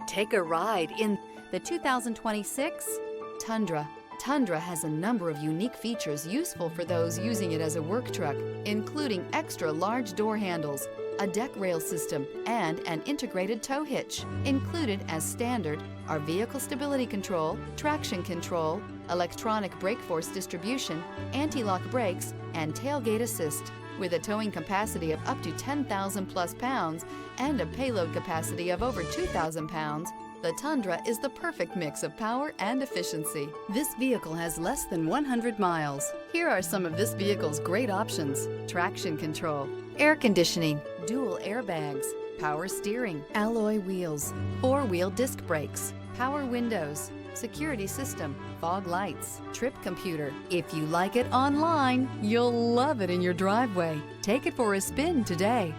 Take a ride in the 2026 Tundra. Tundra has a number of unique features useful for those using it as a work truck, including extra large door handles, a deck rail system, and an integrated tow hitch. Included as standard are vehicle stability control, traction control, electronic brake force distribution, anti-lock brakes, and tailgate assist. With a towing capacity of up to 10,000 plus pounds and a payload capacity of over 2,000 pounds, the Tundra is the perfect mix of power and efficiency. This vehicle has less than 100 miles. Here are some of this vehicle's great options: traction control, air conditioning, dual airbags, power steering, alloy wheels, four-wheel disc brakes, power windows, security system, fog lights, trip computer. If you like it online, you'll love it in your driveway. Take it for a spin today.